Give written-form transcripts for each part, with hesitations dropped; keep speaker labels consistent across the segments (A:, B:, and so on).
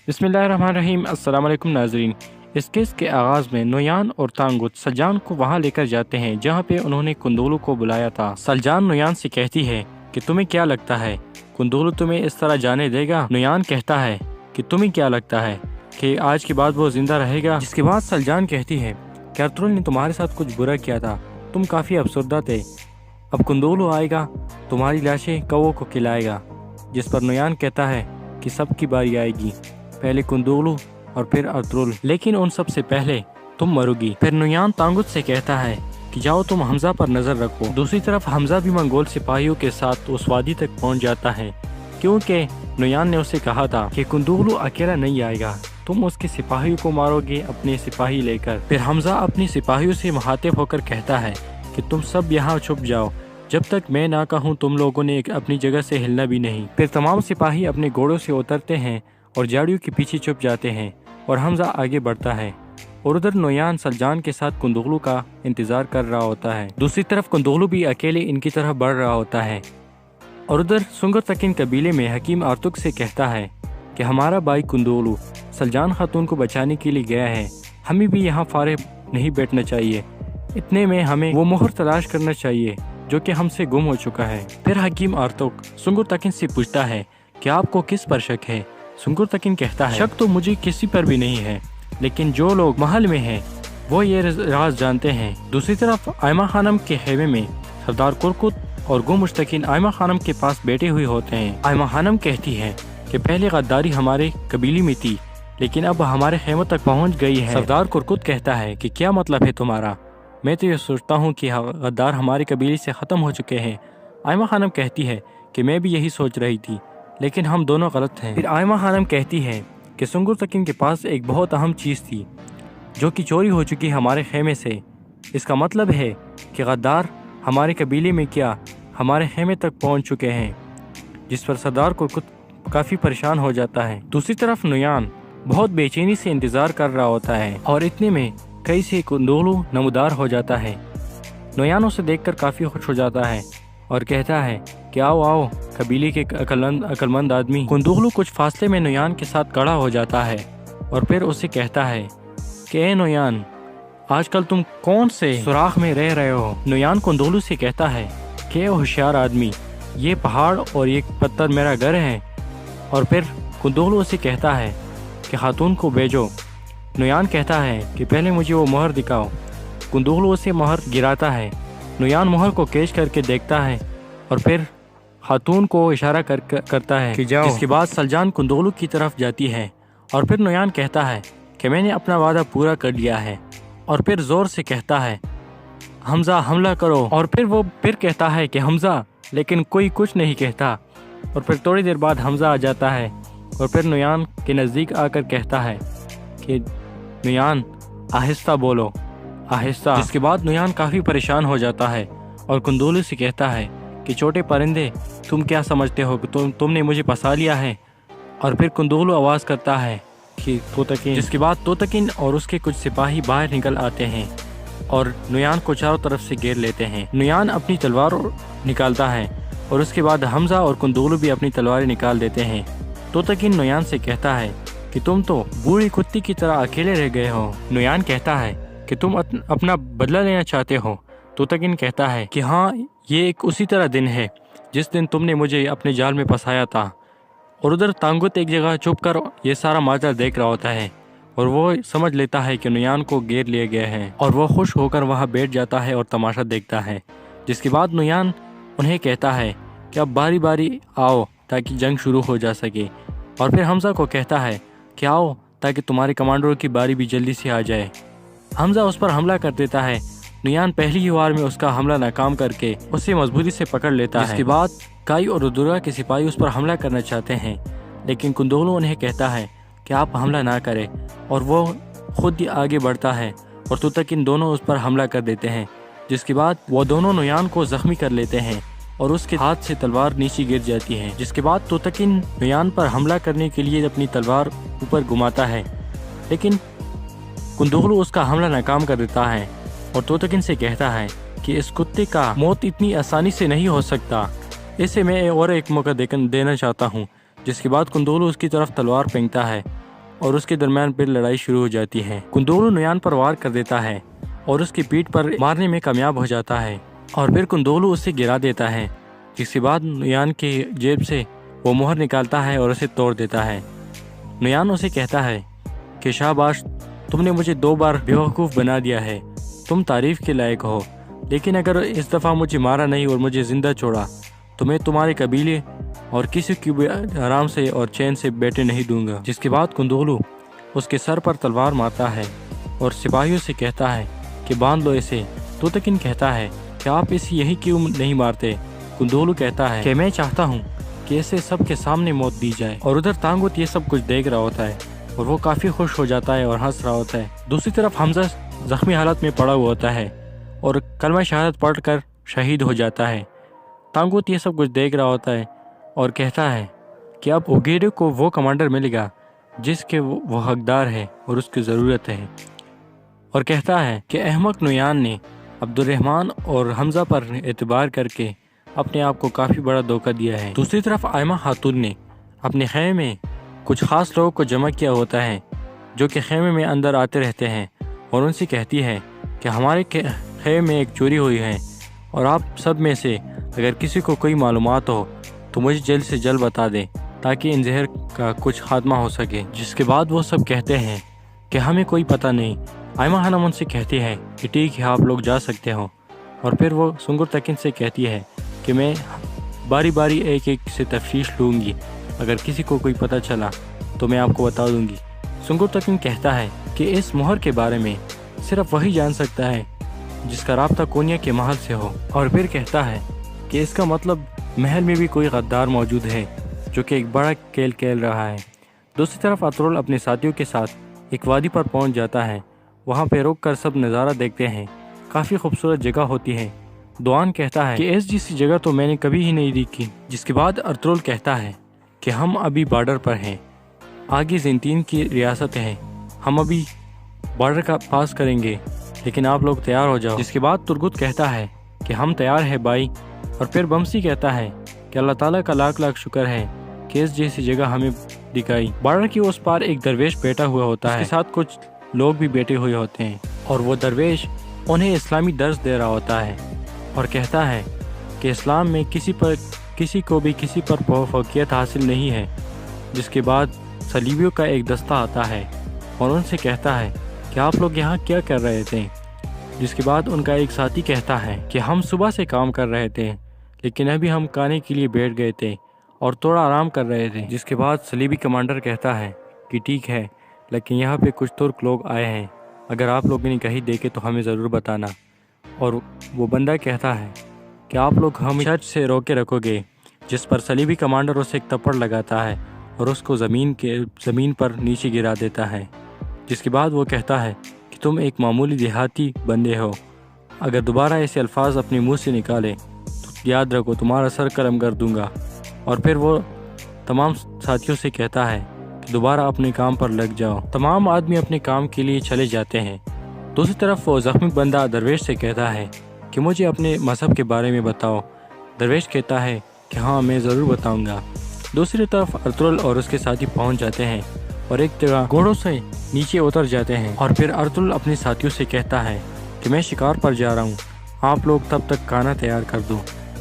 A: बिस्मिल्लाहिर्रहमानिर्रहीम। अस्सलाम वालेकुम नाज़रीन। इस केस के आगाज़ में नुयान और तांगुत सलजान को वहाँ लेकर जाते हैं जहाँ पे उन्होंने कुंदोलू को बुलाया था। सलजान नुयान से कहती है कि तुम्हें क्या लगता है कुंदोलू तुम्हें इस तरह जाने देगा? नुयान कहता है कि तुम्हें क्या लगता है कि आज के बाद वो जिंदा रहेगा? जिसके बाद सलजान कहती है कि अर्तुगरुल ने तुम्हारे साथ कुछ बुरा किया था, तुम काफ़ी अफसरदा थे। अब कुंदोलू आएगा, तुम्हारी लाशें कौवों को खिलाएगा। जिस पर नुयान कहता है कि सबकी बारी आएगी, पहले कुंदोलू और फिर अर्तुगरुल, लेकिन उन सब से पहले तुम मरोगी। फिर नुयान तांगुत से कहता है कि जाओ तुम हमजा पर नजर रखो। दूसरी तरफ हमजा भी मंगोल सिपाहियों के साथ उस वादी तक पहुंच जाता है, क्योंकि नुयान ने उसे कहा था कि कुंदोलू अकेला नहीं आएगा, तुम उसके सिपाहियों को मारोगे अपने सिपाही लेकर। फिर हमजा अपने सिपाहियों से मुखातिब होकर कहता है कि तुम सब यहाँ छुप जाओ, जब तक मैं ना कहूँ तुम लोगों ने अपनी जगह से हिलना भी नहीं। फिर तमाम सिपाही अपने घोड़ों से उतरते हैं और झाड़ियों के पीछे छुप जाते हैं और हमजा आगे बढ़ता है और उधर नुयान सलजान के साथ कुंदोलू का इंतजार कर रहा होता है। दूसरी तरफ कुंदोलू भी अकेले इनकी तरफ बढ़ रहा होता है और उधर सुंगर तकिन कबीले में हकीम आर्तुक से कहता है कि हमारा भाई कुंदोलू सलजान खातून को बचाने के लिए गया है, हमें भी यहाँ फारिग नहीं बैठना चाहिए। इतने में हमें वो मोहर तलाश करना चाहिए जो कि हमसे गुम हो चुका है। फिर हकीम आर्तुक सुंगर तकिन से पूछता है कि आपको किस पर शक है? सुंगर तकिन कहता है शक तो मुझे किसी पर भी नहीं है, लेकिन जो लोग महल में हैं वो ये राज जानते हैं। दूसरी तरफ आयमा खानम के खेमे में सरदार कुरकुत और गो मुश्तकिन आयमा खानम के पास बैठे हुए होते हैं। आयमा खानम कहती है कि पहले गद्दारी हमारे कबीले में थी, लेकिन अब हमारे खेमों तक पहुंच गई है। सरदार कुरकुत कहता है कि क्या मतलब है तुम्हारा? मैं तो ये सोचता हूँ कि गद्दार हमारे कबीले से ख़त्म हो चुके हैं। आयमा खानम कहती है कि मैं भी यही सोच रही थी, लेकिन हम दोनों गलत हैं। फिर आयमा खानम कहती है कि सुंगर तकिन के पास एक बहुत अहम चीज़ थी जो कि चोरी हो चुकी हमारे खेमे से। इसका मतलब है कि गद्दार हमारे कबीले में क्या हमारे खेमे तक पहुंच चुके हैं, जिस पर सरदार कुरकुत काफ़ी परेशान हो जाता है। दूसरी तरफ नुयान बहुत बेचैनी से इंतज़ार कर रहा होता है और इतने में कई से कुंदोलू नमदार हो जाता है। नुयान उसे देखकर काफ़ी खुश हो जाता है और कहता है कि आओ आओ कबीले के अक्लमंद आदमी। कुंदोलू कुछ फासले में नुयान के साथ खड़ा हो जाता है और फिर उसे कहता है कि ए नुयान, आजकल तुम कौन से सुराख में रह रहे हो? नुयान कुंदोलू से कहता है कि होशियार आदमी, ये पहाड़ और ये पत्थर मेरा घर है। और फिर कुंदोलू उसे कहता है कि खातून को भेजो। नुयान कहता है कि पहले मुझे वो मोहर दिखाओ। कुंदोलू उसे मोहर गिराता है। नुयान मोहर को कैच करके देखता है और फिर खातून को इशारा करता है कि जाओ। इसके बाद सलजान कुंदोलू की तरफ जाती है और फिर नुयान कहता है कि मैंने अपना वादा पूरा कर लिया है और फिर ज़ोर से कहता है हमजा हमला करो। और फिर वो फिर कहता है कि हमजा, लेकिन कोई कुछ नहीं कहता। और फिर थोड़ी देर बाद हमजा आ जाता है और फिर नुयान के नज़दीक आकर कहता है कि नुयान आहिस्ता बोलो, आहिस्ता। जिसके बाद नुयान काफ़ी परेशान हो जाता है और कुंदोलू से कहता है कि छोटे परिंदे, तुम क्या समझते हो कि तुमने मुझे फंसा लिया है? और फिर कुंदोलू आवाज़ करता है कि तोतकिन। जिसके बाद तोतकिन और उसके कुछ सिपाही बाहर निकल आते हैं और नुयान को चारों तरफ से घेर लेते हैं। नुयान अपनी तलवार निकालता है और उसके बाद हमजा और कुंदोलू भी अपनी तलवारें निकाल देते हैं। तोतकिन नुयान से कहता है कि तुम तो बूढ़ी कुत्ती की तरह अकेले रह गए हो। नुयान कहता है कि तुम अपना बदला लेना चाहते हो। तोतकिन कहता है कि हाँ, ये एक उसी तरह दिन है जिस दिन तुमने मुझे अपने जाल में फंसाया था। और उधर तांगुत एक जगह छुप कर ये सारा माजरा देख रहा होता है और वो समझ लेता है कि नुयान को घेर लिए गए हैं और वो खुश होकर वहाँ बैठ जाता है और तमाशा देखता है। जिसके बाद नुयान उन्हें कहता है कि अब बारी बारी आओ ताकि जंग शुरू हो जा सके। और फिर हमजा को कहता है कि आओ ताकि तुम्हारे कमांडरों की बारी भी जल्दी से आ जाए। हमजा उस पर हमला कर देता है। नुयान पहली ही वार में उसका हमला नाकाम करके उसे मजबूती से पकड़ लेता है। इसके बाद काई और दुर्गा के सिपाही उस पर हमला करना चाहते हैं, लेकिन कुंदोलू उन्हें कहता है कि आप हमला ना करें और वो खुद ही आगे बढ़ता है और तोतकिन दोनों उस पर हमला कर देते हैं। जिसके बाद वो दोनों नुयान को जख्मी कर लेते हैं और उसके हाथ से तलवार नीचे गिर जाती है। जिसके बाद तोतकिन नुयान पर हमला करने के लिए अपनी तलवार ऊपर घुमाता है, लेकिन कुंदोलू उसका हमला नाकाम कर देता है और तोतकिन से कहता है कि इस कुत्ते का मौत इतनी आसानी से नहीं हो सकता, इसे मैं और एक मौका देना चाहता हूँ। जिसके बाद कुंदोलू उसकी तरफ तलवार फेंकता है और उसके दरमियान फिर लड़ाई शुरू हो जाती है। कुंदोलू नुयान पर वार कर देता है और उसकी पीठ पर मारने में कामयाब हो जाता है और फिर कुंदोलू उसे गिरा देता है, जिसके बाद नुयान के जेब से वो मोहर निकालता है और उसे तोड़ देता है। नुयान उसे कहता है कि शाबाश, तुमने मुझे 2 बार बेवकूफ़ बना दिया है, तुम तारीफ़ के लायक हो, लेकिन अगर इस दफ़ा मुझे मारा नहीं और मुझे ज़िंदा छोड़ा तो मैं तुम्हारे कबीले और किसी की भी आराम से और चैन से बैठे नहीं दूंगा। जिसके बाद कुंदोलू उसके सर पर तलवार मारता है और सिपाहियों से कहता है कि बांध लो इसे। तुतकिन कहता है कि आप इसे यही क्यों नहीं मारते। कुंदोलू कहता है कि मैं चाहता हूँ कि इसे सबके सामने मौत दी जाए। और उधर तांगुत ये सब कुछ देख रहा होता है और वो काफ़ी खुश हो जाता है और हंस रहा होता है। दूसरी तरफ हमजा जख्मी हालत में पड़ा हुआ होता है और कलमा शहादत पढ़कर शहीद हो जाता है। तांगुत ये सब कुछ देख रहा होता है और कहता है कि अब ओगेडे को वो कमांडर मिलेगा जिसके वो हकदार है और उसकी ज़रूरत है। और कहता है कि अहमक नुयान ने अब्दुर्रहमान और हमजा पर एतबार करके अपने आप को काफ़ी बड़ा धोखा दिया है। दूसरी तरफ आयमा खातून ने अपने खेमे में कुछ ख़ास लोगों को जमा किया होता है जो कि खेमे में अंदर आते रहते हैं और उनसे कहती है कि हमारे खेमे में एक चोरी हुई है और आप सब में से अगर किसी को कोई मालूमात हो तो मुझे जल्द से जल्द बता दें ताकि इन जहर का कुछ खात्मा हो सके। जिसके बाद वो सब कहते हैं कि हमें कोई पता नहीं। आयमा खानम उनसे कहती है कि ठीक है, आप लोग जा सकते हो। और फिर वो सुंगुर तकिन से कहती है कि मैं बारी बारी एक एक से तफ्तीश लूँगी, अगर किसी को कोई पता चला तो मैं आपको बता दूँगी। सुंगुर तकिन कहता है कि इस मोहर के बारे में सिर्फ वही जान सकता है जिसका राब्ता कोनिया के महल से हो। और फिर कहता है कि इसका मतलब महल में भी कोई गद्दार मौजूद है जो कि एक बड़ा खेल खेल रहा है। दूसरी तरफ अतरोल अपने साथियों के साथ एक वादी पर पहुंच जाता है। वहां पे रुक कर सब नज़ारा देखते हैं। काफ़ी खूबसूरत जगह होती है। दुआन कहता है कि इस जैसी जगह तो मैंने कभी ही नहीं देखी। जिसके बाद अतरोल कहता है कि हम अभी बॉर्डर पर हैं, आगे ज़िंतीन की रियासत है, हम अभी बॉर्डर का पास करेंगे, लेकिन आप लोग तैयार हो जाओ। जिसके बाद तुर्गुत कहता है कि हम तैयार हैं भाई। और फिर बमसी कहता है कि अल्लाह ताला का लाख लाख शुक्र है कि इस जैसी जगह हमें दिखाई। बॉर्डर की उस पार एक दरवेश बैठा हुआ होता है, उसके साथ कुछ लोग भी बैठे हुए होते हैं और वो दरवेश उन्हें इस्लामी दर्स दे रहा होता है और कहता है कि इस्लाम में किसी को भी किसी पर फौकियत हासिल नहीं है। जिसके बाद सलीबियों का एक दस्ता आता है और उनसे कहता है कि आप लोग यहाँ क्या कर रहे थे। जिसके बाद उनका एक साथी कहता है कि हम सुबह से काम कर रहे थे, लेकिन अभी हम खाने के लिए बैठ गए थे और थोड़ा आराम कर रहे थे। जिसके बाद सलीबी कमांडर कहता है कि ठीक है, लेकिन यहाँ पे कुछ तुर्क लोग आए हैं, अगर आप लोगों ने कहीं देखे तो हमें ज़रूर बताना। और वो बंदा कहता है कि आप लोग हमें चर्च से रोके रखोगे। जिस पर सलीबी कमांडर उसे एक थप्पड़ लगाता है और उसको ज़मीन पर नीचे गिरा देता है। जिसके बाद वो कहता है कि तुम एक मामूली देहाती बंदे हो, अगर दोबारा ऐसे अल्फाज अपने मुंह से निकाले तो याद रखो तुम्हारा सर कलम कर दूंगा। और फिर वो तमाम साथियों से कहता है कि दोबारा अपने काम पर लग जाओ। तमाम आदमी अपने काम के लिए चले जाते हैं। दूसरी तरफ वो जख्मी बंदा दरवेश से कहता है कि मुझे अपने मज़हब के बारे में बताओ। दरवेश कहता है कि हाँ, मैं ज़रूर बताऊँगा। दूसरी तरफ अतरुल और उसके साथी पहुँच जाते हैं और एक जगह घोड़ों से नीचे उतर जाते हैं। और फिर अतरुल अपने साथियों से कहता है कि मैं शिकार पर जा रहा हूँ, आप लोग तब तक खाना तैयार कर दो।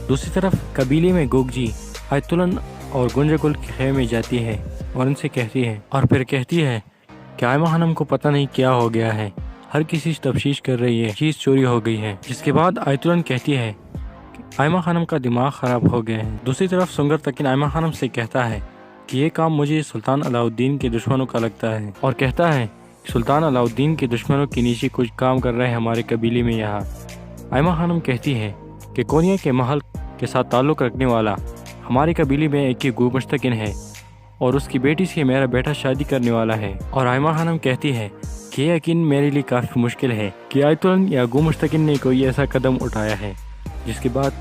A: दूसरी तरफ कबीले में गोगजी आयतुलन और गुंजगुल के खेमे में जाती है और उनसे कहती है कि आयमा खानम को पता नहीं क्या हो गया है, हर किसी तफ्तीश कर रही है, चीज़ चोरी हो गई है। जिसके बाद आयतुलन कहती है कि आयमा खानम का दिमाग ख़राब हो गया है। दूसरी तरफ सुंगर तकिन आयमा खानम से कहता है कि ये काम मुझे सुल्तान अलाउद्दीन के दुश्मनों का लगता है और कहता है कि सुल्तान अलाउद्दीन के दुश्मनों के नीचे कुछ काम कर रहे हैं हमारे कबीले में यहाँ। आयमा खानम कहती है कि कोनिया के महल के साथ ताल्लुक़ रखने वाला हमारे कबीले में एक ही गू मुश्तकिन है और उसकी बेटी से मेरा बेटा शादी करने वाला है। और आयमा खानम कहती है कि यह यकीन मेरे लिए काफ़ी मुश्किल है कि आयतुलन या गू मुश्तकिन ने कोई ऐसा कदम उठाया है। जिसके बाद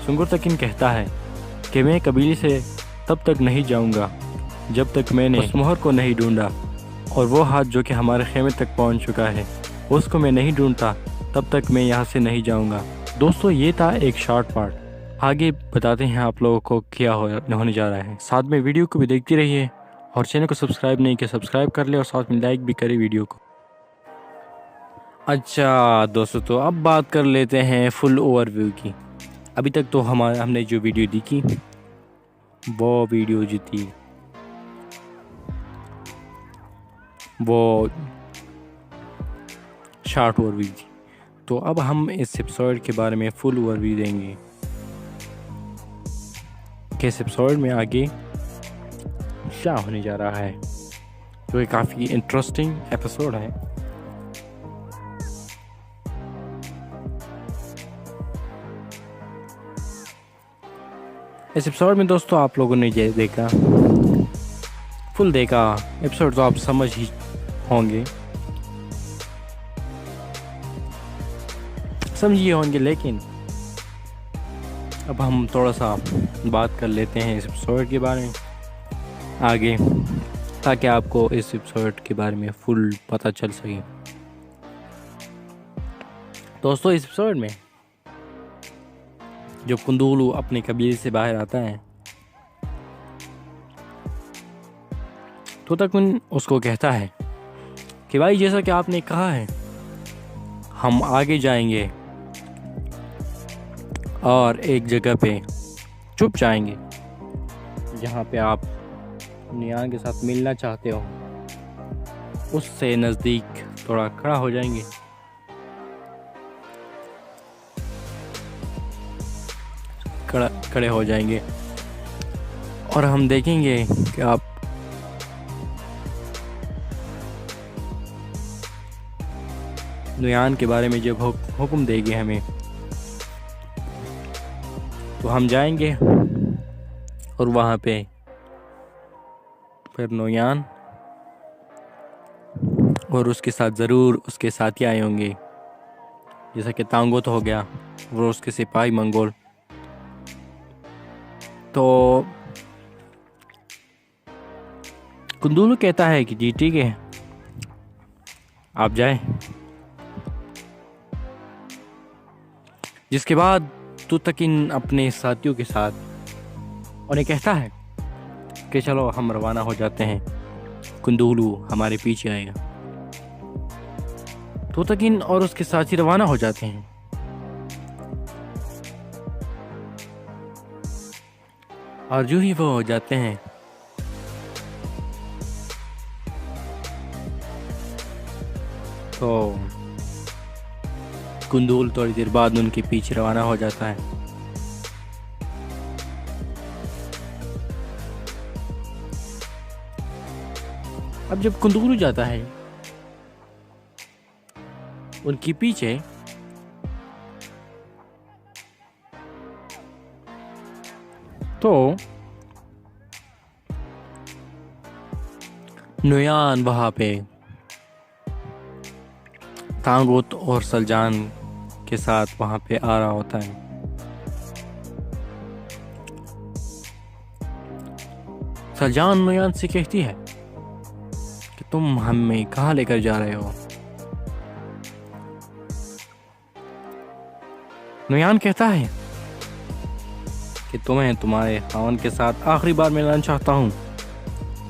A: सुंगुर तकिन कहता है कि मैं कबीले से तब तक नहीं जाऊंगा जब तक मैंने उस मोहर को नहीं ढूंढा, और वो हाथ जो कि हमारे खेमे तक पहुंच चुका है उसको मैं नहीं ढूंढता तब तक मैं यहाँ से नहीं जाऊंगा। दोस्तों, ये था एक शॉर्ट पार्ट। आगे बताते हैं आप लोगों को क्या होने जा रहा है। साथ में वीडियो को भी देखते रहिए और चैनल को सब्सक्राइब नहीं किया सब्सक्राइब कर ले और साथ में लाइक भी करे वीडियो को। अच्छा दोस्तों, तो अब बात कर लेते हैं फुल ओवरव्यू की। अभी तक तो हमने जो वीडियो देखी वो वीडियो जो थी वो शॉर्ट ओवरव्यू थी। तो अब हम इस एपिसोड के बारे में फुल ओवरव्यू देंगे कि इस एपिसोड में आगे क्या होने जा रहा है, जो काफ़ी इंटरेस्टिंग एपिसोड है। इस एपिसोड में दोस्तों आप लोगों ने ये देखा, फुल देखा एपिसोड तो आप समझ ही होंगे, समझिए होंगे, लेकिन अब हम थोड़ा सा बात कर लेते हैं इस एपिसोड के बारे में आगे, ताकि आपको इस एपिसोड के बारे में फुल पता चल सके। दोस्तों इस एपिसोड में जब कुंदूलू अपने कबीले से बाहर आता है तो तकुन उसको कहता है कि भाई जैसा कि आपने कहा है हम आगे जाएंगे और एक जगह पे छुप जाएंगे जहाँ पे आप नुयान के साथ मिलना चाहते हो उससे नज़दीक थोड़ा खड़ा हो जाएंगे। खड़े हो जाएंगे और हम देखेंगे कि आप नुयान के बारे में जब हुक्म देंगे हमें तो हम जाएंगे और वहाँ पे फिर नुयान और उसके साथ ज़रूर उसके साथी आए होंगे, जैसा कि तांगोत हो गया और उसके सिपाही मंगोल। तो कुंदूलू कहता है कि जी ठीक है आप जाएं। जिसके बाद तुतकिन अपने साथियों के साथ उन्हें कहता है कि चलो हम रवाना हो जाते हैं, कुंदूलू हमारे पीछे आएगा। तुतकिन और उसके साथी रवाना हो जाते हैं। और जो ही वो हो जाते हैं तो कुंदूल थोड़ी देर बाद उनके पीछे रवाना हो जाता है। अब जब कुंदूल जाता है उनके पीछे तो नुयान वहाँ पे तांगोत और सलजान के साथ वहाँ पे आ रहा होता है। सलजान नुयान से कहती है कि तुम हमें कहाँ लेकर जा रहे हो। नुयान कहता है कि तुम्हें तुम्हारे खावन के साथ आखिरी बार मिलना चाहता हूँ,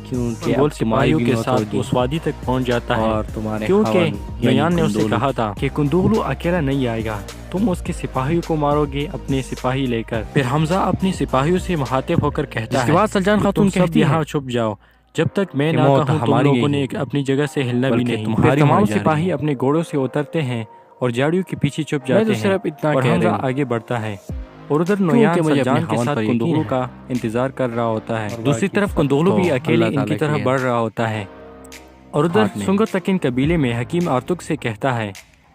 A: क्योंकि अब सिपाहियों के साथ उस वादी तक पहुँच जाता है और तुम्हारे क्योंकि नुयान ने उससे कहा था कि कुंदूलू अकेला नहीं आएगा, तुम उसके सिपाहियों को मारोगे अपने सिपाही लेकर। फिर हमजा अपने सिपाहियों से मुखातिब होकर कहता है, इसके बाद सलजान खातून कहती है यहाँ छुप जाओ, जब तक मैं ना कहूँ तुम लोगों ने अपनी जगह से हिलना भी नहीं। फिर तमाम सिपाही अपने घोड़ों से उतरते हैं और झाड़ियों के पीछे छुप जाते हैं और हमजा आगे बढ़ता है और उधर नुयान सलजान के साथ कुंदूलू का इंतजार कर रहा होता है। दूसरी तरफ कुंदूलू भी अकेले इनकी तरफ बढ़ रहा होता है और उधर सुंगर तकिन कबीले में हकीम आर्तुक से कहता है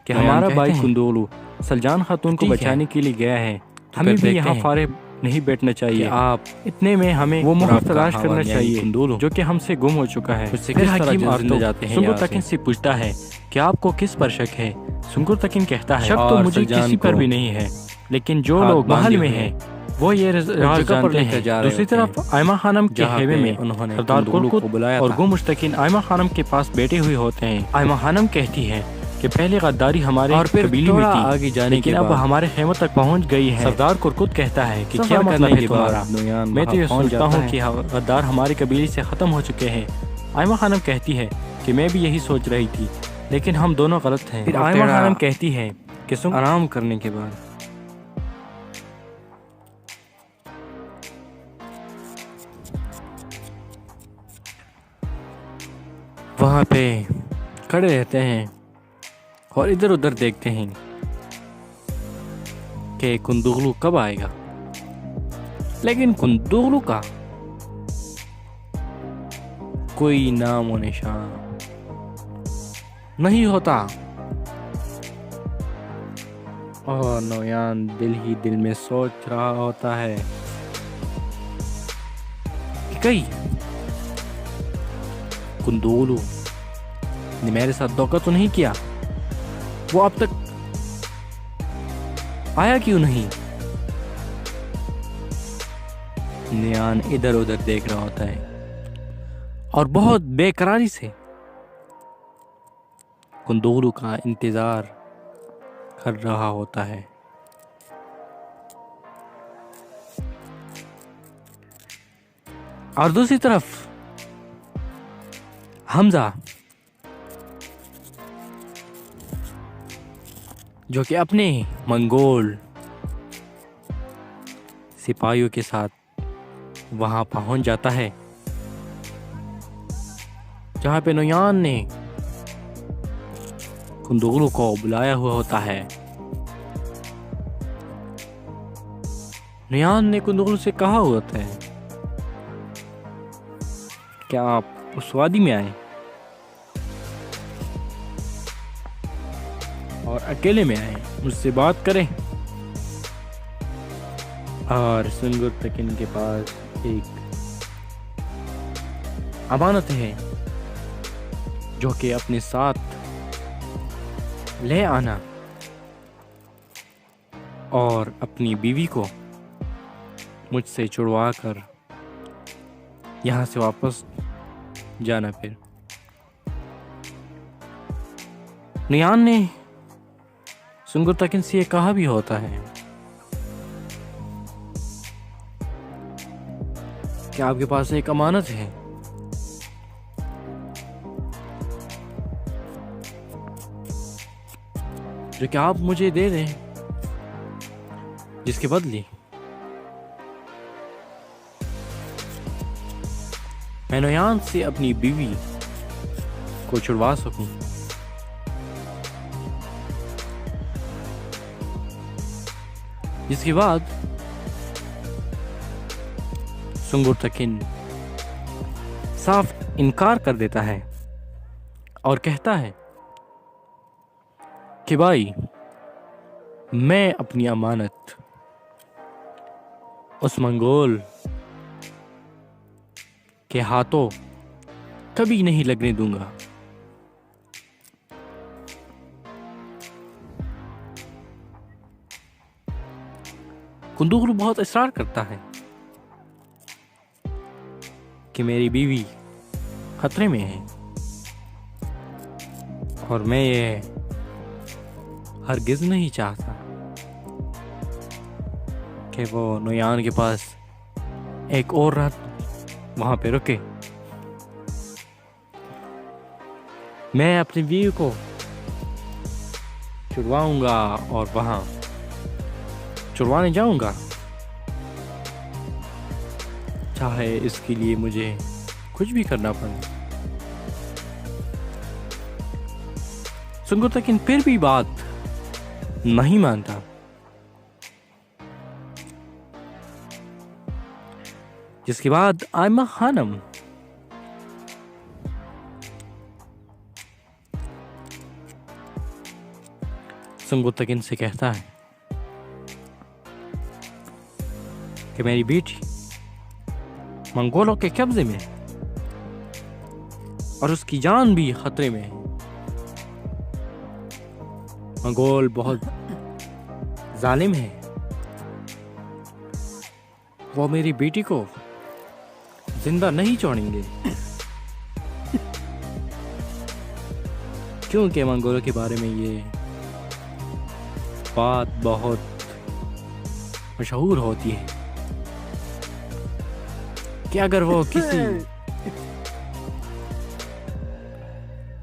A: कि हमारा भाई कुंदूलू सलजान खातून को बचाने के लिए गया है, हमें भी यहाँ फारिग नहीं बैठना चाहिए। आप इतने में हमें वो मुहर तलाश करना चाहिए जो कि हमसे गुम हो चुका है। फिर हकीम आर्तुक सुंगर तकिन से पूछता है कि आपको किस पर शक है। सुंगर तकिन कहता है शक तो मुझे किसी पर भी नहीं है, लेकिन जो लोग महल में हैं वो ये राज जानते हैं। दूसरी तरफ आयमा खानम के खेमे में उन्होंने सरदार कुरकुत और गुम मुश्तकिन आयमा खानम के पास बैठे हुए होते हैं। आयमा खानम कहती है कि पहले गद्दारी हमारे
B: और फिर
A: कबीले में
B: थोड़ा
A: थी,
B: आगे जाने
A: लेकिन
B: के
A: अब
B: बाद
A: हमारे खेमों तक पहुंच गई है। सरदार कुरकुत कहता है कि
B: सफर
A: क्या मतलब
B: करने
A: है
B: के
A: तुम्हारा?
B: बाद नोयान
A: मैं तो
B: वहाँ
A: ये
B: पहुंच
A: सोचता
B: जाता
A: हूँ
B: है।
A: कि गद्दार हमारे कबीले से ख़त्म हो चुके हैं। आयमा खानम कहती है कि मैं भी यही सोच रही थी, लेकिन हम दोनों गलत हैं।
B: फिर
A: और
B: आयमा
A: तेरा
B: खानम
A: कहती है कि
B: आराम करने के बाद
A: वहाँ पे खड़े रहते हैं और इधर उधर देखते हैं कि कुंदुगलू कब आएगा, लेकिन कुंदुगलू का कोई नाम और निशान नहीं होता। और नोयान दिल ही दिल में सोच रहा होता है कि कहीं कुंदुगलू ने मेरे साथ धोखा तो नहीं किया, वो अब तक आया क्यों नहीं? नोयान इधर उधर देख रहा होता है और बहुत बेकरारी से कुंदुगलू का इंतजार कर रहा होता है। और दूसरी तरफ हमजा, जो कि अपने मंगोल सिपाहियों के साथ वहां पहुंच जाता है जहां पे नोयान ने कुंदुगलू को बुलाया हुआ होता है। नोयान ने कुंदुगलू से कहा होता है, क्या आप उस वादी में आए और अकेले में आए, मुझसे बात करें? और सुंगुर तकिन के पास एक अमानत है जो कि अपने साथ ले आना और अपनी बीवी को मुझसे छुड़वा कर यहाँ से वापस जाना। फिर नोयान ने सुंगुर तकिन से ये कहा भी होता है कि आपके पास एक अमानत है जो कि आप मुझे दे दें, जिसके बदले मैं नोयान से अपनी बीवी को छुड़वा सकूं। जिसके बाद सुंगुर तकिन साफ इनकार कर देता है और कहता है कि भाई, मैं अपनी अमानत उस मंगोल के हाथों कभी नहीं लगने दूंगा। कुंदुगलू बहुत इसरार करता है कि मेरी बीवी खतरे में है और मैं ये हरगिज नहीं चाहता कि वो नोयान के पास एक और रात वहां पे रुके। मैं अपनी बीवी को छुड़वाऊंगा और वहां छुड़वाने जाऊंगा, चाहे इसके लिए मुझे कुछ भी करना पड़े। सुंगुर तकिन फिर भी बात नहीं मानता। जिसके बाद आयमा खानम सुंगुर तकिन से कहता है कि मेरी बेटी मंगोलों के कब्जे में है और उसकी जान भी खतरे में है। मंगोल बहुत जालिम है, वो मेरी बेटी को जिंदा नहीं छोड़ेंगे, क्योंकि मंगोलों के बारे में ये बात बहुत मशहूर होती है कि अगर वो किसी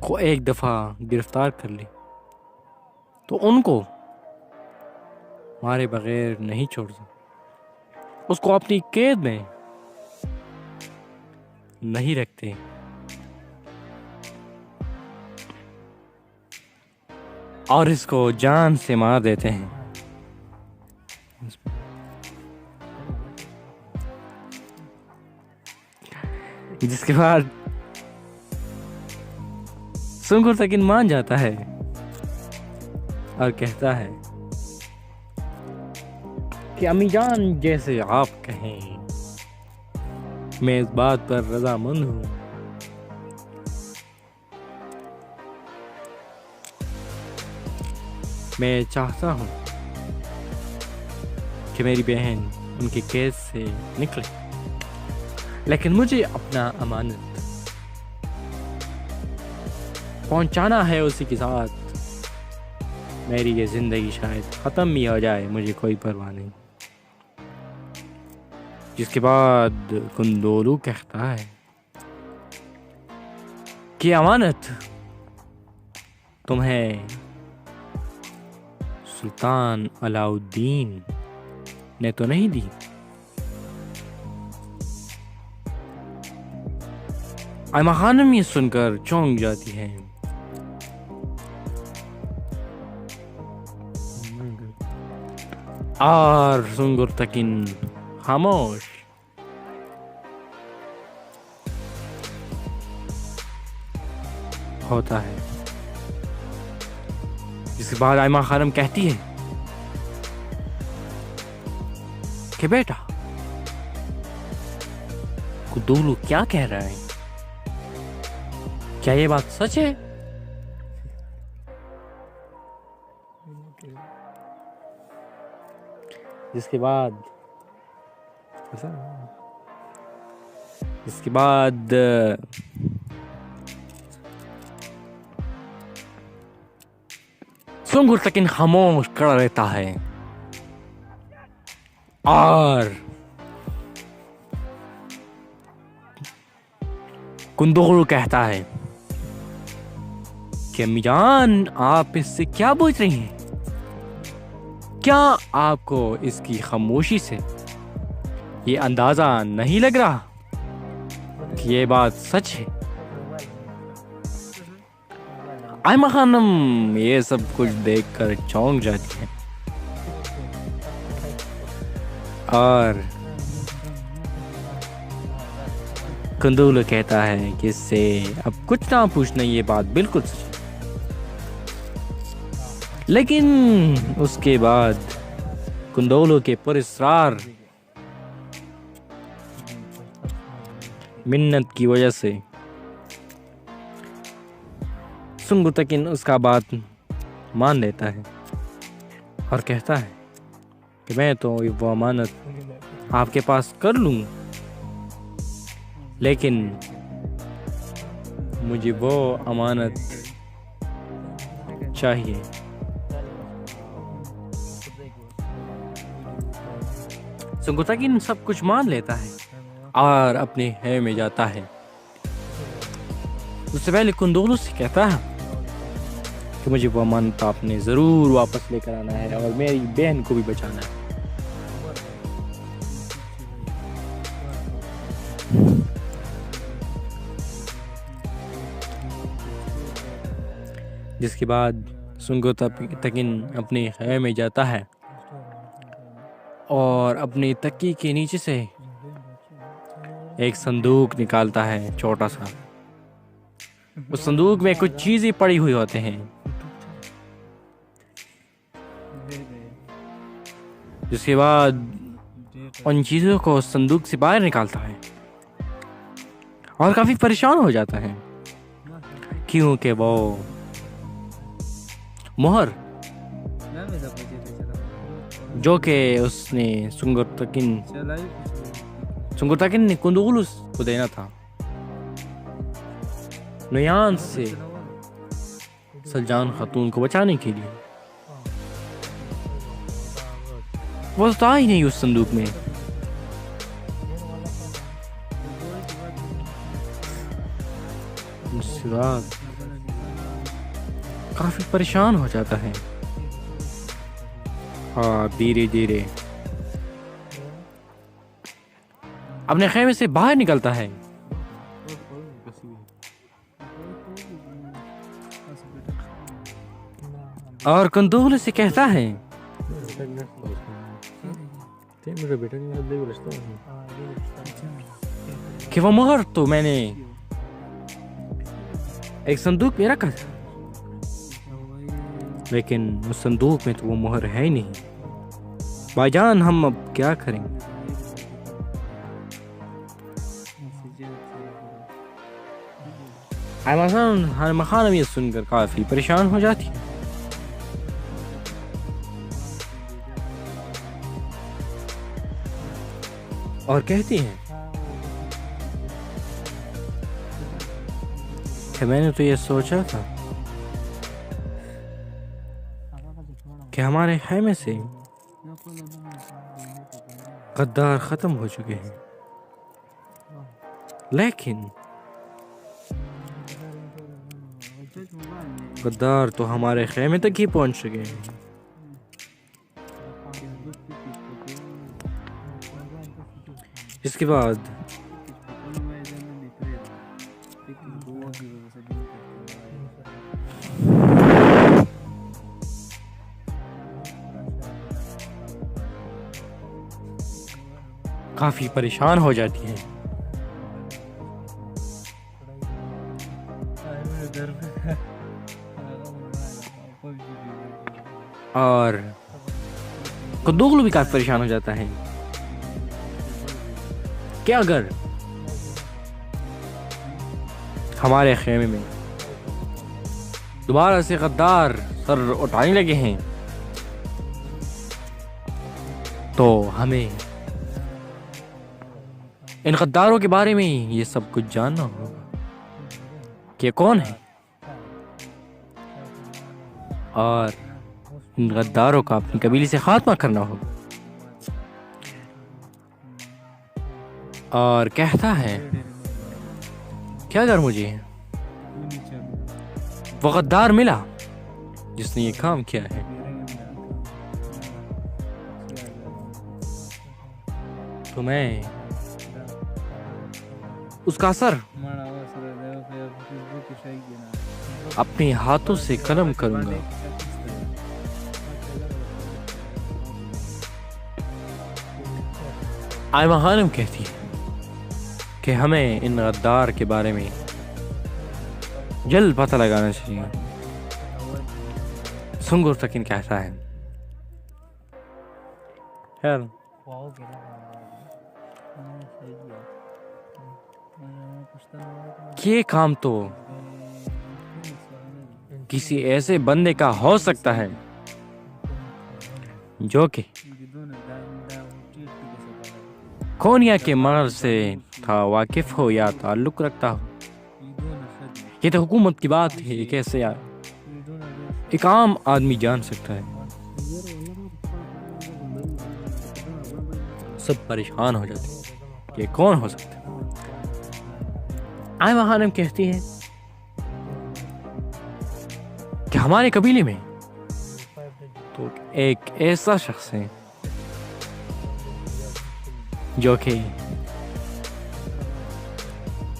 A: को एक दफ़ा गिरफ्तार कर ले तो उनको मारे बगैर नहीं छोड़ सकते, उसको अपनी कैद में नहीं रखते और इसको जान से मार देते हैं। जिसके बाद सुंगुर तकिन मान जाता है और कहता है कि अम्मी जान जैसे आप कहें, मैं इस बात पर रजामंद हूँ। मैं चाहता हूँ कि मेरी बहन उनके कैद से निकले, लेकिन मुझे अपना अमानत पहुंचाना है उसी के साथ। मेरी ये जिंदगी शायद ख़त्म भी हो जाए, मुझे कोई परवाह नहीं। जिसके बाद कुंदोलू कहता है कि अमानत तुम्हें सुल्तान अलाउद्दीन ने तो नहीं दी। आयमा खानम ये सुनकर चौंक जाती है और सुंगुर तकिन खामोश। होता है। इसके बाद आयमा खानम कहती है कि बेटा कुंदोलू क्या कह रहा है, क्या ये बात सच है? जिसके बाद सुंगुर तकिन खामोश खड़ा रहता है और कुंदोलू कहता है कि अम्मी जान आप इससे क्या पूछ रही हैं? क्या आपको इसकी खामोशी से ये अंदाजा नहीं लग रहा कि ये बात सच है? आयमा खानम ये सब कुछ देखकर चौंक जाती है और कुंदोलू कहता है कि इससे अब कुछ ना पूछना, ये बात बिल्कुल सच है। लेकिन उसके बाद कुंदोलू के पुरस्कार मिन्नत की वजह से सुंगुर तकिन उसका बात मान लेता है और कहता है कि मैं तो वो अमानत आपके पास कर लूँ, लेकिन मुझे वो अमानत चाहिए। सुंगुर तकिन सब कुछ मान लेता है और अपने है में जाता है। उससे पहले कुंदोलू से कहता है कि मुझे वो अमानत आपने जरूर वापस लेकर आना है और मेरी बहन को भी बचाना है। जिसके बाद सुंगुर तकिन अपने खैमे में जाता है और अपनी तक्की के नीचे से एक संदूक निकालता है, छोटा सा। उस संदूक में कुछ चीजें पड़ी हुई होते हैं। जिसके बाद उन चीजों को संदूक से बाहर निकालता है और काफी परेशान हो जाता है क्योंकि वो मोहर जो कि उसने सुंगुर तकिन ने कुंदोलू को देना था, नुयान से सलजान खातून को बचाने के लिए। वो था ही नहीं उस संदूक में। उसके बाद काफी परेशान हो जाता है। हाँ, धीरे धीरे अपने खेमे से बाहर निकलता है और कंदूल से कहता है कि वो मोहर तो मैंने एक संदूक में रखा था, लेकिन उस संदूक में तो वो मोहर है ही नहीं। भाईजान, हम अब क्या करेंगे? आयमा खान ये सुनकर काफी परेशान हो जाती है और कहती हैं कि मैंने तो ये सोचा था कि हमारे खेमे से गद्दार खत्म हो चुके हैं, लेकिन गद्दार तो हमारे खेमे तक ही पहुंच चुके हैं। इसके बाद काफी परेशान हो जाती हैं और कुंदूगलू भी काफी परेशान हो जाता है कि अगर हमारे खेमे में दोबारा से गद्दार सर उठाने लगे हैं तो हमें इन गद्दारों के बारे में ये सब कुछ जानना होगा कि कौन है और इन गद्दारों का अपनी कबीले से खात्मा करना होगा। और कहता है कि अगर मुझे वो गद्दार मिला जिसने ये काम किया है तो मैं उसका सर अपने हाथों से कलम करूंगा। आयमा खानम कहती है कि हमें इन गद्दार के बारे में जल्द पता लगाना चाहिए। सुंगुर तकिन कहता है यार ये काम तो किसी ऐसे बंदे का हो सकता है जो कि कोनिया के महल से था वाकिफ हो या ताल्लुक रखता हो। ये तो हुकूमत की बात है, कैसे यार एक आम आदमी जान सकता है। सब परेशान हो जाते हैं कि कौन हो सकता है। आयमा खानम कहती है कि हमारे कबीले में तो एक ऐसा शख्स है जो कि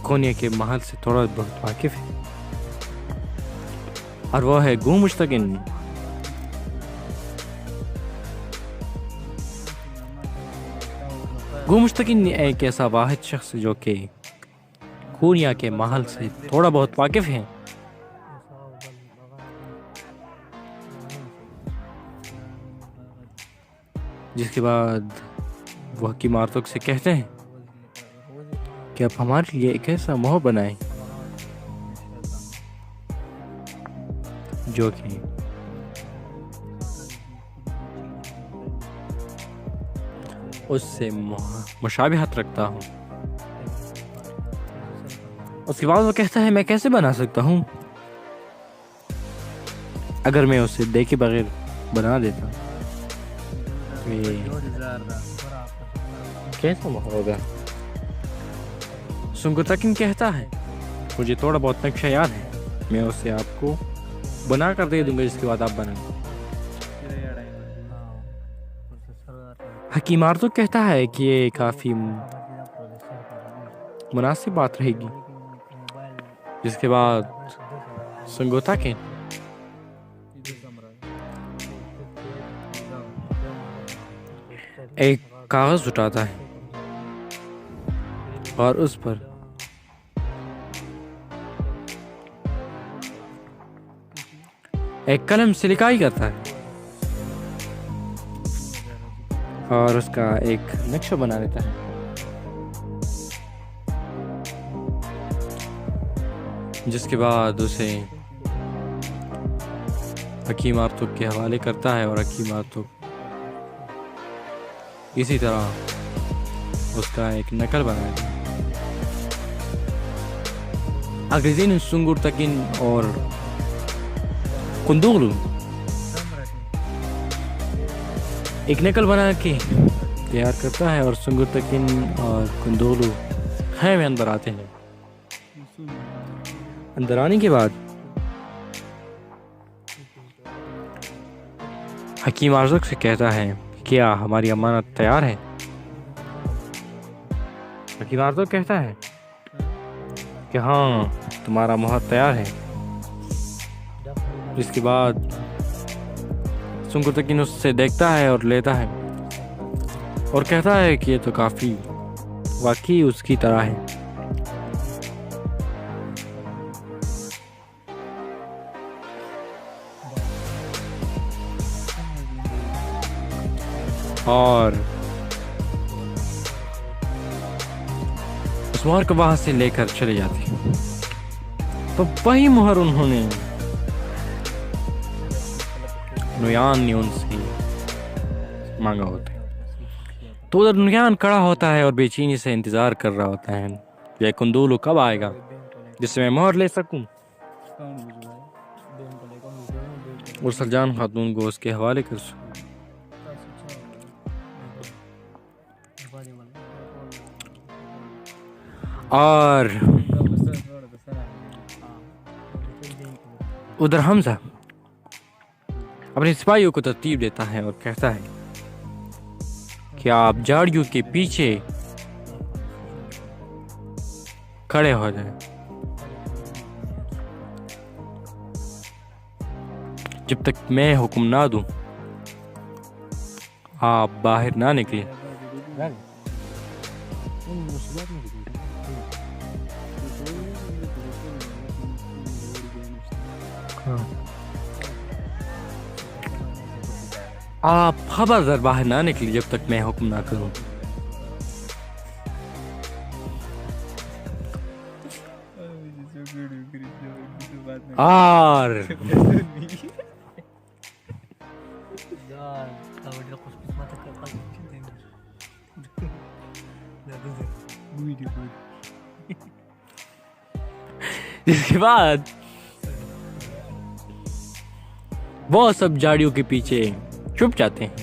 A: कोनिया के महल से थोड़ा बहुत वाकिफ है और वो है गू मुश्तकिन। गू मुश्तकिन एक ऐसा वाहिद शख्स जो कि कोनिया के महल से थोड़ा बहुत वाकिफ है जिसके बाद वह की मार्तक से कहते हैं कि आप हमारे लिए एक ऐसा मोह बनाएं जो कि उससे मुशाबिहत रखता हूँ। उसके बाद वो कहता है मैं कैसे बना सकता हूँ? अगर मैं उसे देखे बगैर बना देता तो ये कैसा माहौल होगा। सुंगुतकिन कहता है मुझे थोड़ा बहुत नक्शा याद है, मैं उसे आपको बना कर दे दूंगा, जिसके बाद आप बनाएं। हकीम आर्तो कहता है कि ये काफ़ी मुनासिब बात रहेगी, जिसके बाद सुंगुतकिन एक कागज़ उठाता है और उस पर एक कलम से लिखाई करता है और उसका एक नक्शा बना लेता है। जिसके बाद उसे हकीम आर्तुक के हवाले करता है और हकीम आर्तुक इसी तरह उसका एक नकल बनाता है। अगले दिन सुंगुतकिन और कुंदुलू एक नकल बना के तैयार करता है और सुंगुतकिन और कुंदुलू खैमे अंदर आते हैं। अंदर आने के बाद हकीम आर्तुक से कहता है क्या हमारी अमानत तैयार है। हकीम आर्तुक कहता है कि हाँ, तुम्हारा मोहर तैयार है। इसके बाद सुंगुतकिन उससे देखता है और लेता है और कहता है कि ये तो काफ़ी वाकई उसकी तरह है। और उस मोहर को वहां से लेकर चले जाते हैं। तो वही मोहर उन्होंने नुयान ने उनसे मांगा होता है। तो उधर नुयान खड़ा होता है और बेचैनी से इंतजार कर रहा होता है ये कुंदुलू कब आएगा जिससे मैं मोहर ले सकूं और सलजान खातून को उसके हवाले कर सकूं। और उधर हमजा अपने सिपाहियों को तरतीब देता है और कहता है कि आप झाड़ियों के पीछे खड़े हो जाएं। जब तक मैं हुक्म ना दूं आप बाहर ना निकले। आप खबरदार बाहर ना निकली जब तक मैं हुक्म ना करूं। और इसके बाद वो सब झाड़ियों के पीछे छुप जाते हैं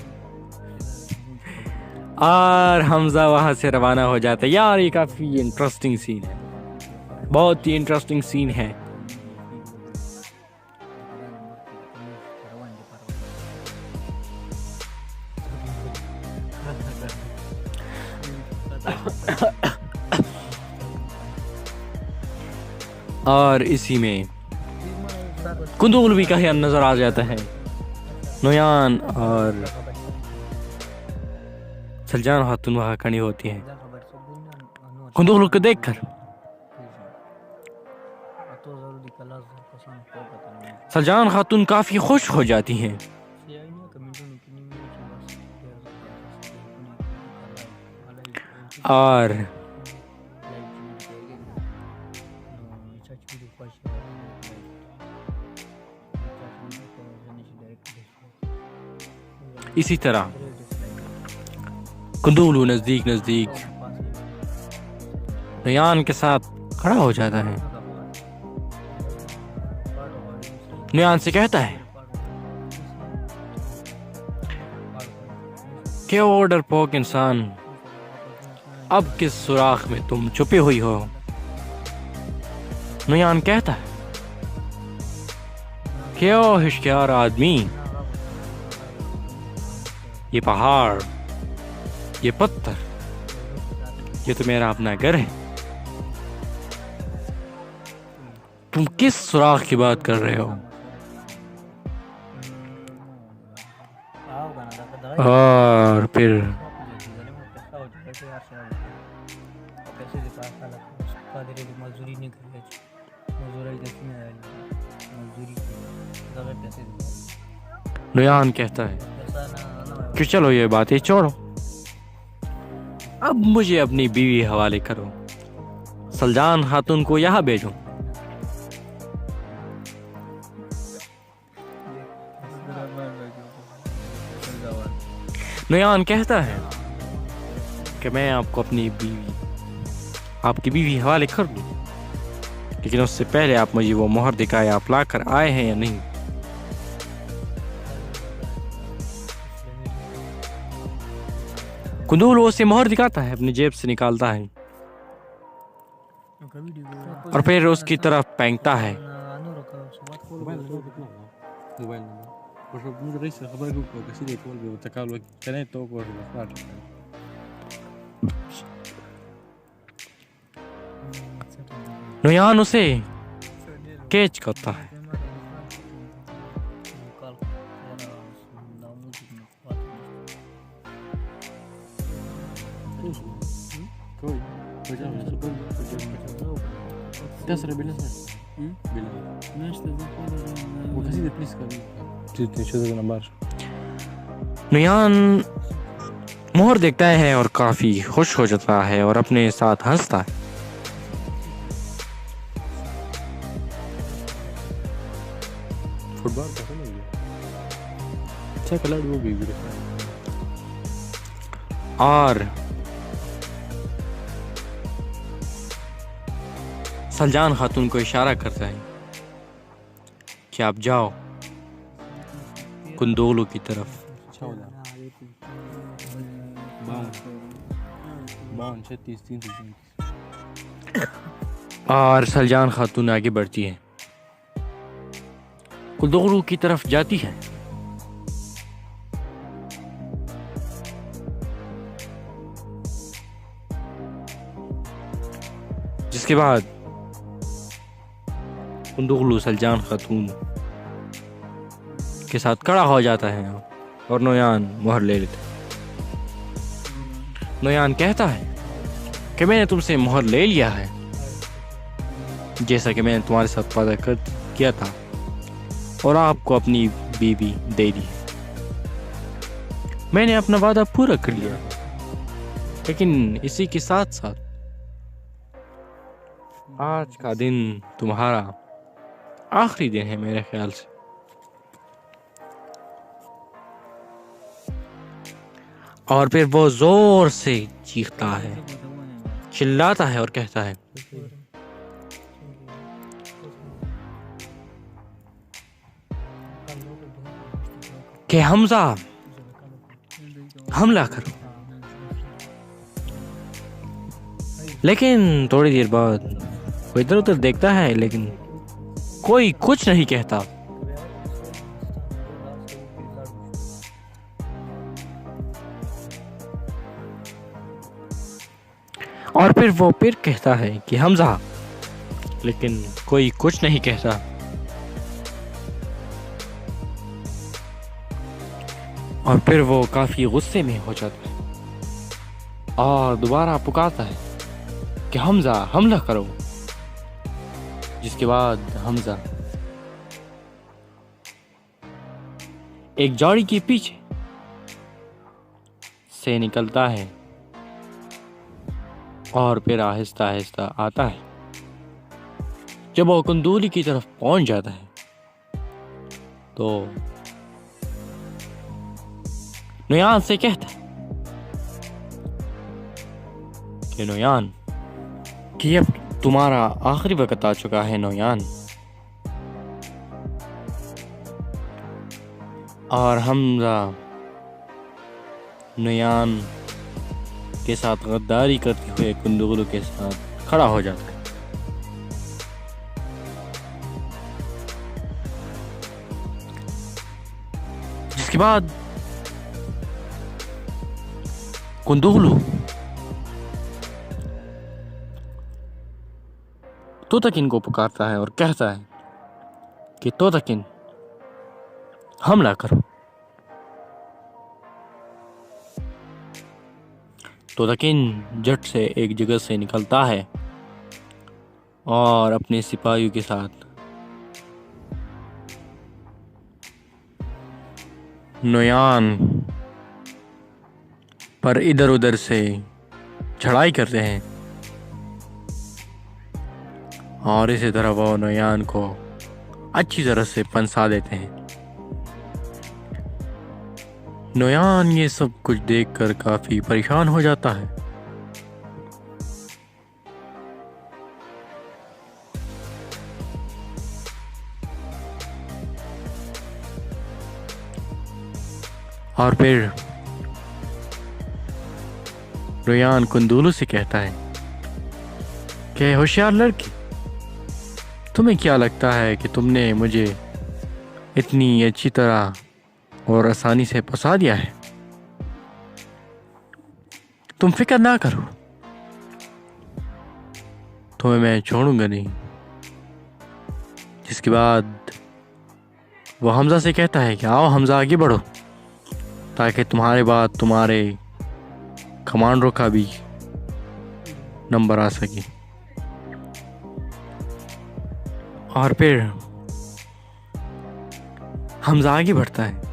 A: और हमजा वहां से रवाना हो जाता है। यार ये काफी इंटरेस्टिंग सीन है, बहुत ही इंटरेस्टिंग सीन है। और इसी में कुंदुलू भी कहीं नजर आ जाता है। नुयान और सलजान खातून वहां खड़ी होती है। कुंदुलू को देखकर सलजान खातून काफी खुश हो जाती हैं और इसी तरह कुंदुलू नजदीक नजदीक नुयान के साथ खड़ा हो जाता है। नुयान से कहता है क्या वो डरपोक इंसान, अब किस सुराख में तुम छुपी हुई हो? नुयान कहता है, क्या होशियार आदमी, ये पहाड़, ये पत्थर, ये तो मेरा अपना घर है। तुम किस सुराख की बात कर रहे हो? और फिर नुयान कहता है कि चलो ये बातें छोड़ो, अब मुझे अपनी बीवी हवाले करो, सलजान खातून को यहाँ भेजो। नुयान कहता है कि मैं आपको आपकी बीवी हवाले कर दूं, लेकिन उससे पहले आप मुझे वो मोहर दिखाए, आप ला कर आए हैं या नहीं। कुंदूल उसे मोहर दिखाता है, अपनी जेब से निकालता है और फिर उसकी तरफ फेंकता है। नुयान उसे कैच करता है। नुयान मोहर देखता है और काफी खुश हो जाता है और अपने साथ हंसता है। फुटबॉल पसंद है, अच्छा खिलाड़ी वो भी और सलजान खातून को इशारा करता है कि आप जाओ कुंदोलू की तरफ। और सलजान खातून आगे बढ़ती है, कुंदोलू की तरफ जाती है। जिसके बाद कुंदोलू सलजान खातून के साथ खड़ा हो जाता है और नुयान मोहर ले लेता है। नुयान कहता है कि मैंने तुमसे मोहर ले लिया है, जैसा कि मैंने तुम्हारे साथ वादा किया था, और आपको अपनी बीवी दे दी। मैंने अपना वादा पूरा कर लिया, लेकिन इसी के साथ साथ आज का दिन तुम्हारा आखिरी दिन है मेरे ख्याल से। और फिर वो जोर से चीखता है, चिल्लाता है और कहता है, कि हमजा हमला करो। लेकिन थोड़ी देर बाद वो इधर उधर देखता है, लेकिन कोई कुछ नहीं कहता। और फिर वो फिर कहता है कि हमजा, लेकिन कोई कुछ नहीं कहता। और फिर वो काफी गुस्से में हो जाता है और दोबारा पुकारता है कि हमजा हमला करो। जिसके बाद हमजा एक झाड़ी के पीछे से निकलता है और फिर आहिस्ता आहिस्ता आता है। जब वो कुंदूली की तरफ पहुंच जाता है तो नुयान से कहता है कि नुयान, कि अब तुम्हारा आखिरी वक्त आ चुका है नुयान, और हमजा नुयान के साथ गद्दारी करते हुए कुंदुगलू के साथ खड़ा हो जाता है। जिसके बाद कुंदुगलू तोताकिन को पुकारता है और कहता है कि तोताकिन, हमला करो। तोताकिन झट से एक जगह से निकलता है और अपने सिपाहियों के साथ नुयान पर इधर उधर से चढ़ाई करते हैं और इसी तरह वो नुयान को अच्छी तरह से फंसा देते हैं। नुयान ये सब कुछ देखकर काफी परेशान हो जाता है। और फिर नुयान कुंदुगलू से कहता है कि होशियार लड़की, तुम्हें क्या लगता है कि तुमने मुझे इतनी अच्छी तरह और आसानी से फंसा दिया है? तुम फिक्र ना करो, तुम्हें मैं छोड़ूंगा नहीं। जिसके बाद वो हमजा से कहता है कि आओ हमजा, आगे बढ़ो ताकि तुम्हारे बाद तुम्हारे कमांडरों का भी नंबर आ सके। और फिर हमजा आगे बढ़ता है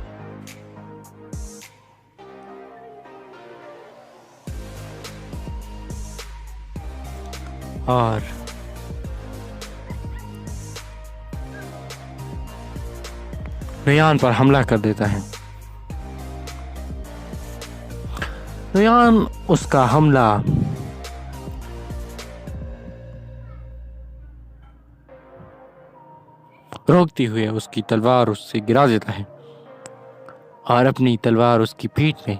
A: और नुयान पर हमला कर देता है। नुयान उसका हमला रोकते हुए उसकी तलवार उससे गिरा देता है और अपनी तलवार उसकी पीठ में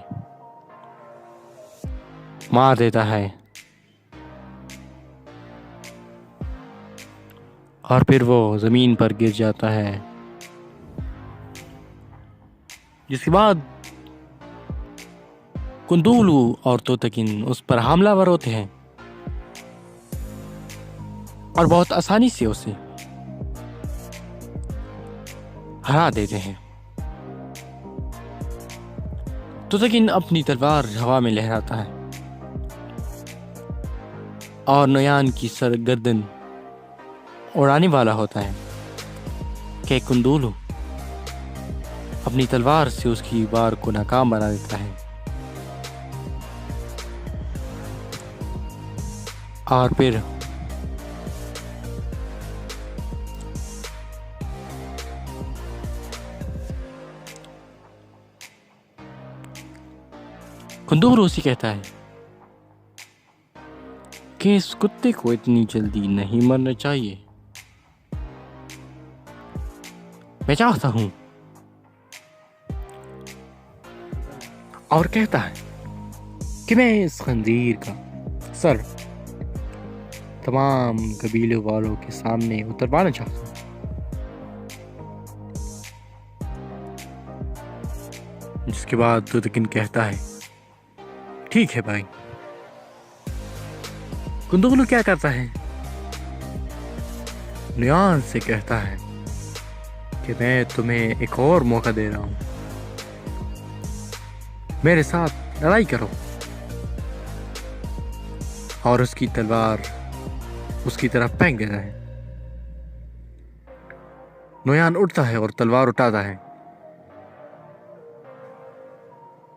A: मार देता है। और फिर वो जमीन पर गिर जाता है। जिसके बाद कुंदुगलू और तोताकिन उस पर हमलावर होते हैं और बहुत आसानी से उसे हरा देते हैं। तोताकिन अपनी तलवार हवा में लहराता है और नुयान की सर गर्दन उड़ाने वाला होता है कि कुंदुगलू अपनी तलवार से उसकी वार को नाकाम बना देता है। और फिर कुंदुगलू उसे कहता है कि इस कुत्ते को इतनी जल्दी नहीं मरना चाहिए। मैं चाहता हूं। और कहता है कि मैं इस खंजीर का सर तमाम कबीले वालों के सामने उतरवाना चाहता हूं। जिसके बाद तोताकिन कहता है ठीक है भाई। कुंदुगलू क्या करता है, नुयान से कहता है कि मैं तुम्हें एक और मौका दे रहा हूं, मेरे साथ लड़ाई करो। और उसकी तलवार उसकी तरफ फेंक देता है। नुयान उठता है और तलवार उठाता है।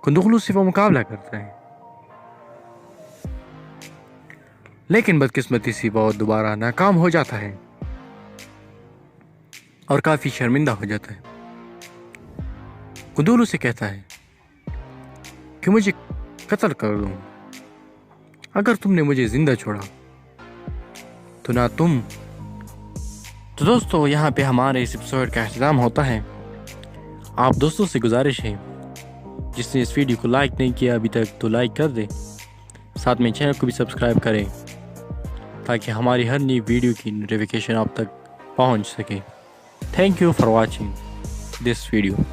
A: कुंदुगलू से वो मुकाबला करता है, लेकिन बदकिस्मती से वो दोबारा नाकाम हो जाता है और काफी शर्मिंदा हो जाता है। कुंदुगलू से कहता है कि मुझे कत्ल कर दो, अगर तुमने मुझे जिंदा छोड़ा तो ना तुम। तो दोस्तों यहाँ पे हमारे इस एपिसोड का अख्ताम होता है। आप दोस्तों से गुजारिश है जिसने इस वीडियो को लाइक नहीं किया अभी तक तो लाइक कर दे, साथ में चैनल को भी सब्सक्राइब करें ताकि हमारी हर नई वीडियो की नोटिफिकेशन आप तक पहुंच सके। Thank you for watching this video.